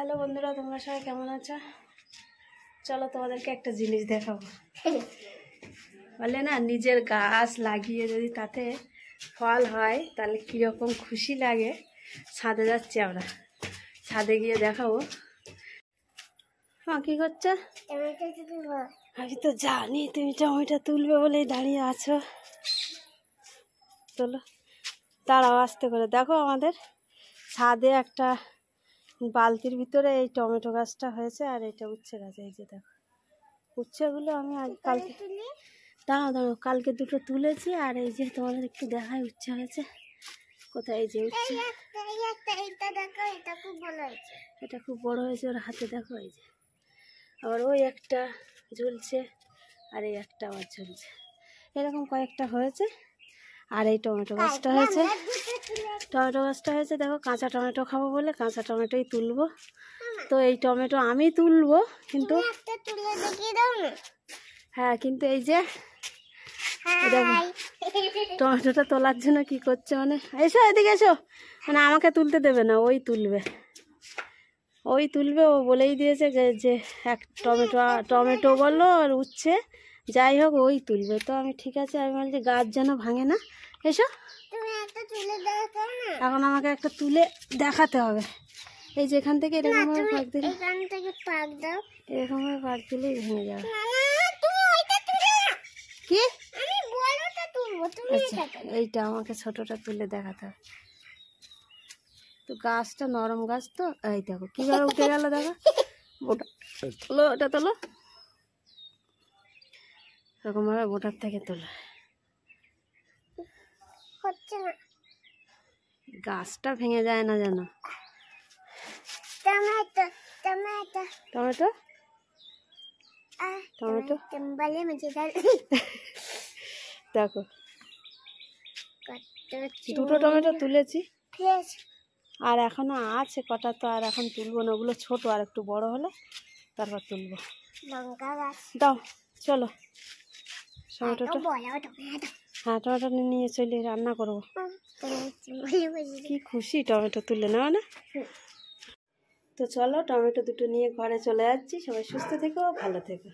Hello বন্ধুরা, তোমরা সবাই কেমন আছো? চলো তোমাদেরকে একটা জিনিস দেখাবো। বলে না, নিজের গাছ লাগিয়ে যদি তাতে ফল হয় তাহলে কীরকম খুশি লাগে। ছাদে যাচ্ছি আমরা, ছাদে গিয়ে দেখাবো। কী করছো? আমি তো জানি তুমি টমেটো তুলবে বলেই দাঁড়িয়ে আছো। তোলো, দাঁড়াও, আস্তে করে। দেখো আমাদের ছাদে একটা বালতির ভিতরে এই টমেটো গাছটা হয়েছে, আর এটা উচ্ছে গাছ। এই যে দেখো উচ্ছেগুলো আমি আজ কালকে, দাঁড়াও কালকে দুটো তুলেছি। আর এই যে তোমাদের একটু দেখায় উচ্ছে হয়েছে কোথায়। এই যে উচ্ছে, এটা খুব বড় হয়েছে। ওর হাতে দেখো, এই যে আবার ওই একটা ঝুলছে, আর এই একটা আবার ঝুলছে। এরকম কয়েকটা হয়েছে। আর এই টমেটো গাছটা হয়েছে, দেখো কাঁচা টমেটো খাবো বলে কাঁচা টমেটোই তুলবো। তো এই টমেটো আমি তুলবো, কিন্তু হ্যাঁ, কিন্তু এই যে দেখো টমেটোটা তোলার জন্য কি করছে, মানে এসো এদিকে এসো, মানে আমাকে তুলতে দেবে না, ওই তুলবে। ও বলেই দিয়েছে যে এক টমেটো বলো আর উচ্ছে যাই হোক ওই তুলবে। তো আমি ঠিক আছে, আমি বলছি গাছ যেন ভাঙে না। এসো, এখন আমাকে একটা তুলে দেখাতে হবে। এই যে এখান থেকে এরকমভাবে পাক দিলে, এরকমভাবে পাক দিলেই ভেঙে যাবে। কি এইটা আমাকে ছোটটা তুলে দেখাতে হবে। তো গাছটা নরম গাছ, তো এই দেখো কিভাবে উঠে গেল। দেখো ওটা তোলো, ওটা তোলো, এরকম ভাবে বোটার থেকে তোলো। গাছটা ভেঙে যায় না যেন। টমেটো দেখো দুটো টমেটো তুলেছি, আর এখনো আছে কটা। তো আর এখন তুলবো না, ওগুলো ছোট, আর একটু বড় হলে তারপর তুলবো। দাও চলো টমেটোটা, হ্যাঁ টমেটো নিয়ে চলে রান্না করবো। কি খুশি টমেটো তুলে নাও না। তো চলো টমেটো দুটো নিয়ে ঘরে চলে যাচ্ছি। সবাই সুস্থ থেকো, ভালো থেকো।